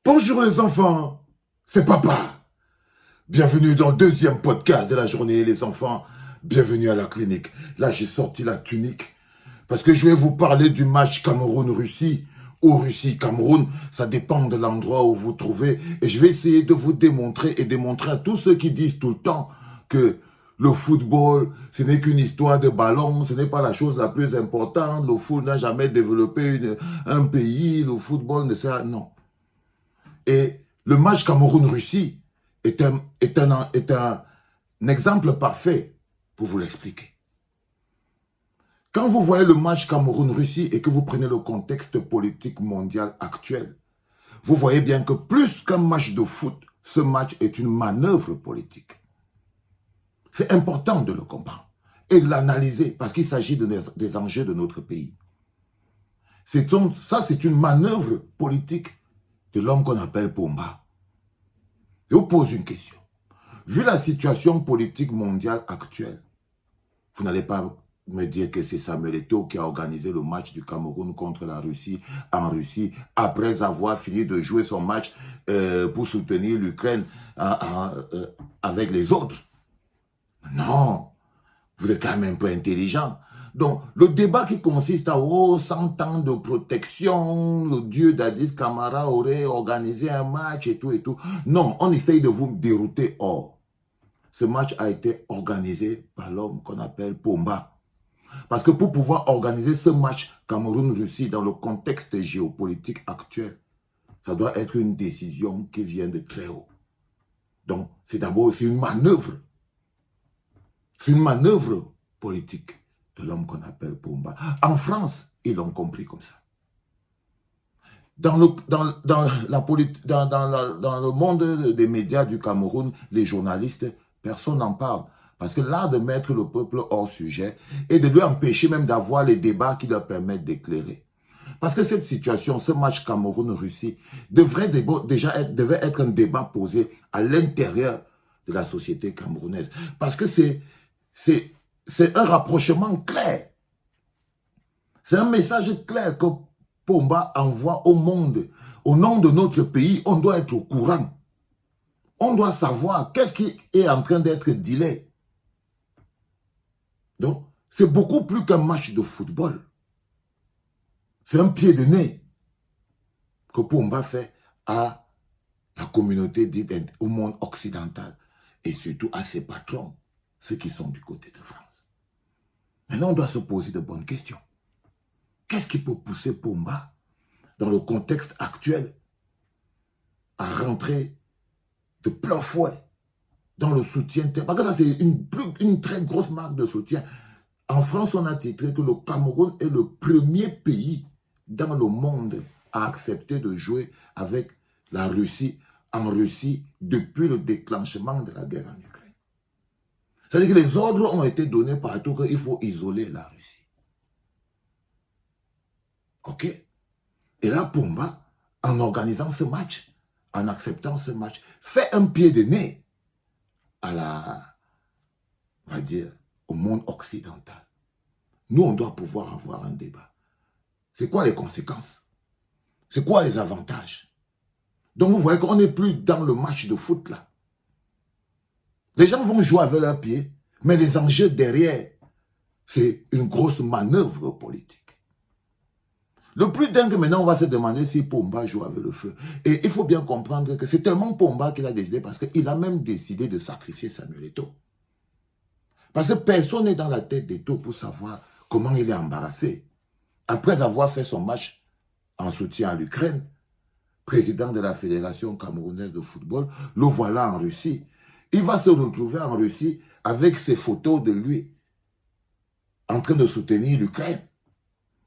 Bonjour les enfants, c'est papa. Bienvenue dans le deuxième podcast de la journée les enfants. Bienvenue à la clinique. Là j'ai sorti la tunique parce que je vais vous parler du match Cameroun-Russie ou Russie-Cameroun. Ça dépend de l'endroit où vous trouvez et je vais essayer de vous démontrer et démontrer à tous ceux qui disent tout le temps que le football, ce n'est qu'une histoire de ballon, ce n'est pas la chose la plus importante. Le foot n'a jamais développé un pays, le football ne sert à... Non. Et le match Cameroun-Russie est un exemple parfait pour vous l'expliquer. Quand vous voyez le match Cameroun-Russie et que vous prenez le contexte politique mondial actuel, vous voyez bien que plus qu'un match de foot, ce match est une manœuvre politique. C'est important de le comprendre et de l'analyser parce qu'il s'agit des enjeux de notre pays. Ça, c'est une manœuvre politique de l'homme qu'on appelle Pomba. Je vous pose une question. Vu la situation politique mondiale actuelle, vous n'allez pas me dire que c'est Samuel Eto'o qui a organisé le match du Cameroun contre la Russie en Russie après avoir fini de jouer son match pour soutenir l'Ukraine avec les autres. Non, vous êtes quand même un peu intelligent. Donc, le débat qui consiste à 100 ans de protection, le dieu Dadis Camara aurait organisé un match et tout et tout. Non, on essaye de vous dérouter. Or, ce match a été organisé par l'homme qu'on appelle Pomba. Parce que pour pouvoir organiser ce match Cameroun-Russie dans le contexte géopolitique actuel, ça doit être une décision qui vient de très haut. Donc, c'est d'abord aussi une manœuvre. C'est une manœuvre politique de l'homme qu'on appelle Pomba. En France, ils l'ont compris comme ça. Dans le monde des médias du Cameroun, les journalistes, personne n'en parle. Parce que l'art de mettre le peuple hors sujet et de lui empêcher même d'avoir les débats qui leur permettent d'éclairer. Parce que cette situation, ce match Cameroun-Russie, devait être un débat posé à l'intérieur de la société camerounaise. Parce que c'est un rapprochement clair. C'est un message clair que Pomba envoie au monde. Au nom de notre pays, on doit être au courant. On doit savoir qu'est-ce qui est en train d'être dealé. Donc, c'est beaucoup plus qu'un match de football. C'est un pied de nez que Pomba fait à la communauté dite au monde occidental et surtout à ses patrons, ceux qui sont du côté de France. Maintenant, on doit se poser de bonnes questions. Qu'est-ce qui peut pousser Pomba, dans le contexte actuel, à rentrer de plein fouet dans le soutien? Parce que ça, c'est une très grosse marque de soutien. En France, on a titré que le Cameroun est le premier pays dans le monde à accepter de jouer avec la Russie en Russie depuis le déclenchement de la guerre en Ukraine. C'est-à-dire que les ordres ont été donnés partout qu'il faut isoler la Russie. Ok? Et là, Pomba, en organisant ce match, en acceptant ce match, fait un pied de nez à on va dire, au monde occidental. Nous, on doit pouvoir avoir un débat. C'est quoi les conséquences? C'est quoi les avantages? Donc, vous voyez qu'on n'est plus dans le match de foot, là. Les gens vont jouer avec leurs pieds, mais les enjeux derrière, c'est une grosse manœuvre politique. Le plus dingue, maintenant, on va se demander si Pomba joue avec le feu. Et il faut bien comprendre que c'est tellement Pomba qu'il a décidé, parce qu'il a même décidé de sacrifier Samuel Eto'o. Parce que personne n'est dans la tête d'Eto'o pour savoir comment il est embarrassé. Après avoir fait son match en soutien à l'Ukraine, président de la Fédération camerounaise de football, le voilà en Russie. Il va se retrouver en Russie avec ses photos de lui en train de soutenir l'Ukraine.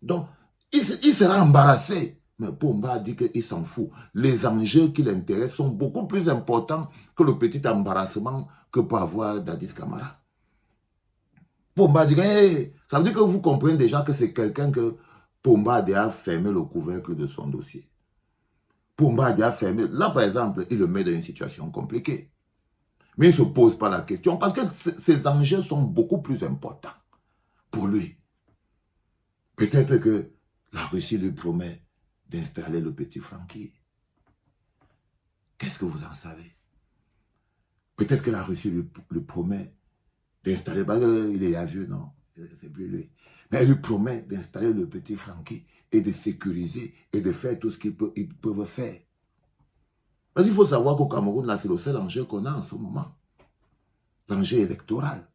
Donc, il sera embarrassé. Mais Pomba a dit qu'il s'en fout. Les enjeux qui l'intéressent sont beaucoup plus importants que le petit embarrassement que peut avoir Dadis Camara. Pomba dit, hey, ça veut dire que vous comprenez déjà que c'est quelqu'un que Pomba a déjà fermé le couvercle de son dossier. Pomba a déjà fermé. Là, par exemple, il le met dans une situation compliquée. Mais il ne se pose pas la question parce que ces enjeux sont beaucoup plus importants pour lui. Peut-être que la Russie lui promet d'installer le petit Francky. Qu'est-ce que vous en savez? Peut-être que la Russie lui promet d'installer, il est vieux, non, c'est plus lui. Mais elle lui promet d'installer le petit Francky et de sécuriser et de faire tout ce qu'ils peuvent faire. Parce qu'il faut savoir qu'au Cameroun, là, c'est le seul enjeu qu'on a en ce moment. L'enjeu électoral.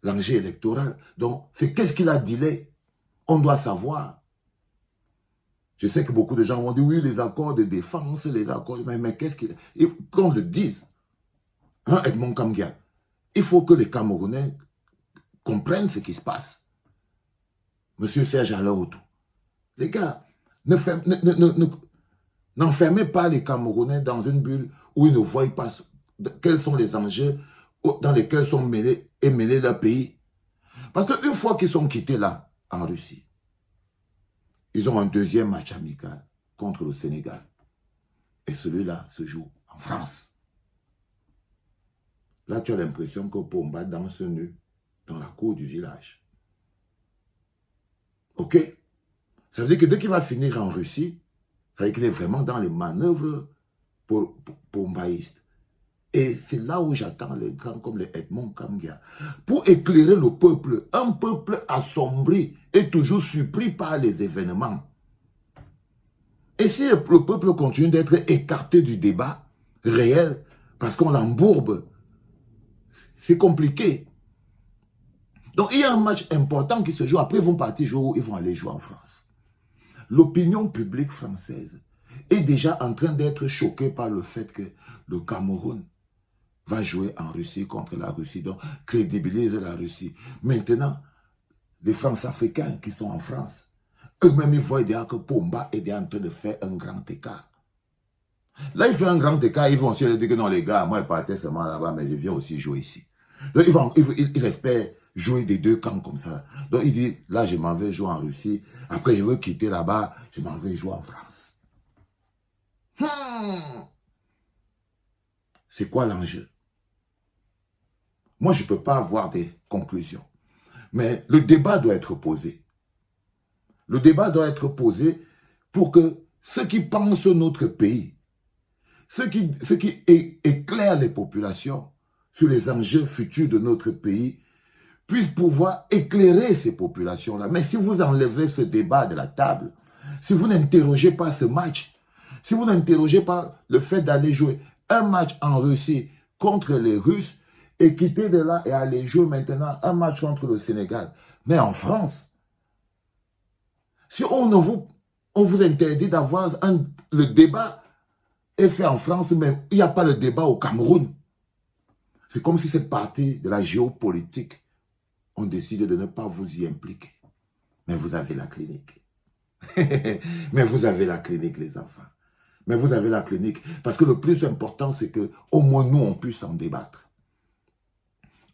L'enjeu électoral. Donc, c'est qu'est-ce qu'il a dilé? On doit savoir. Je sais que beaucoup de gens vont dire, oui, les accords de défense, les accords... Mais qu'est-ce qu'il... Qu'on le dise, hein, Edmond Kamgia, il faut que les Camerounais comprennent ce qui se passe. Monsieur Serge Alaotou, les gars, n'enfermez pas les Camerounais dans une bulle où ils ne voient pas quels sont les enjeux dans lesquels sont mêlés leur pays. Parce qu'une fois qu'ils sont quittés là, en Russie, ils ont un deuxième match amical contre le Sénégal. Et celui-là se joue en France. Là, tu as l'impression que Pomba danse nu dans la cour du village. Ok? Ça veut dire que dès qu'il va finir en Russie, ça veut dire qu'il est vraiment dans les manœuvres pombaïstes. Et c'est là où j'attends les grands comme les Edmond Kamgia. Pour éclairer le peuple, un peuple assombri et toujours surpris par les événements. Et si le peuple continue d'être écarté du débat réel, parce qu'on l'embourbe, c'est compliqué. Donc il y a un match important qui se joue. Après ils vont partir jouer où ils vont aller jouer en France. L'opinion publique française est déjà en train d'être choquée par le fait que le Cameroun va jouer en Russie contre la Russie, donc crédibilise la Russie. Maintenant, les France-Africains qui sont en France, eux-mêmes ils voient déjà que Pomba est en train de faire un grand écart. Là, il fait un grand écart, ils vont aussi dire que non les gars, moi je partais seulement là-bas, mais je viens aussi jouer ici. Donc, il espère jouer des deux camps comme ça. Donc il dit, là je m'en vais jouer en Russie, après je veux quitter là-bas, je m'en vais jouer en France. C'est quoi l'enjeu? Moi, je ne peux pas avoir des conclusions. Mais le débat doit être posé. Le débat doit être posé pour que ceux qui pensent notre pays, ceux qui éclairent les populations sur les enjeux futurs de notre pays, puissent pouvoir éclairer ces populations-là. Mais si vous enlevez ce débat de la table, si vous n'interrogez pas ce match, si vous n'interrogez pas le fait d'aller jouer un match en Russie contre les Russes, et quitter de là et aller jouer maintenant un match contre le Sénégal. Mais en France, si on vous interdit d'avoir le débat est fait en France, mais il n'y a pas le débat au Cameroun. C'est comme si cette partie de la géopolitique, on décide de ne pas vous y impliquer. Mais vous avez la clinique. Mais vous avez la clinique, les enfants. Mais vous avez la clinique. Parce que le plus important, c'est qu'au moins nous, on puisse en débattre.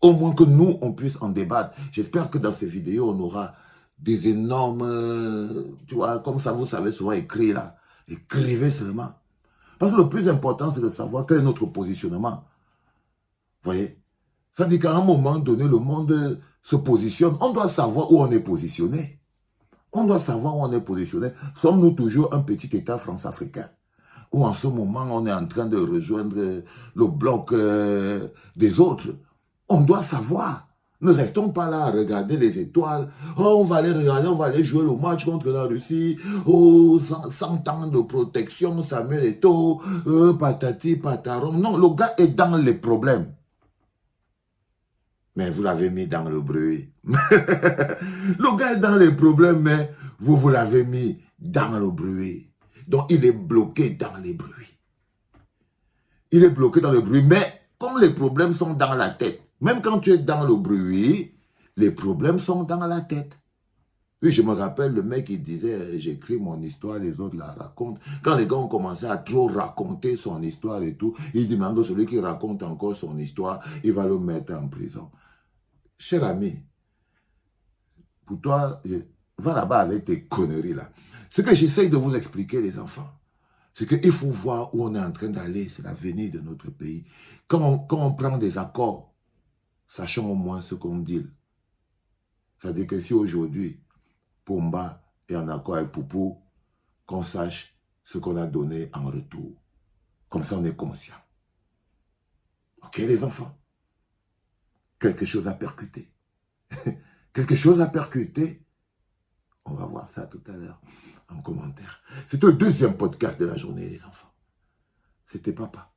Au moins que nous, on puisse en débattre. J'espère que dans ces vidéos, on aura des énormes... tu vois, comme ça, vous savez souvent écrire là. Écrivez seulement. Parce que le plus important, c'est de savoir quel est notre positionnement. Vous voyez? Ça dit qu'à un moment donné, le monde se positionne. On doit savoir où on est positionné. On doit savoir où on est positionné. Sommes-nous toujours un petit État france-africain? Ou en ce moment, on est en train de rejoindre le bloc des autres? On doit savoir. Ne restons pas là à regarder les étoiles. Oh, on va aller regarder, on va aller jouer le match contre la Russie. Oh, 100 ans de protection, Samuel Eto'o, patati, pataron. Non, le gars est dans les problèmes. Mais vous l'avez mis dans le bruit. Le gars est dans les problèmes, mais vous l'avez mis dans le bruit. Donc, il est bloqué dans les bruits. Il est bloqué dans le bruit, mais comme les problèmes sont dans la tête, même quand tu es dans le bruit, les problèmes sont dans la tête. Oui, je me rappelle le mec qui disait, j'écris mon histoire, les autres la racontent. Quand les gars ont commencé à trop raconter son histoire et tout, il dit, maintenant, celui qui raconte encore son histoire, il va le mettre en prison. Cher ami, pour toi, va là-bas avec tes conneries là. Ce que j'essaye de vous expliquer, les enfants, c'est qu'il faut voir où on est en train d'aller, c'est l'avenir de notre pays. Quand on prend des accords, sachons au moins ce qu'on dit. C'est-à-dire que si aujourd'hui, Pomba est en accord avec Poupou, qu'on sache ce qu'on a donné en retour. Comme ça, on est conscient. Ok, les enfants? Quelque chose à percuter. Quelque chose à percuter. On va voir ça tout à l'heure en commentaire. C'était le deuxième podcast de la journée, les enfants. C'était papa.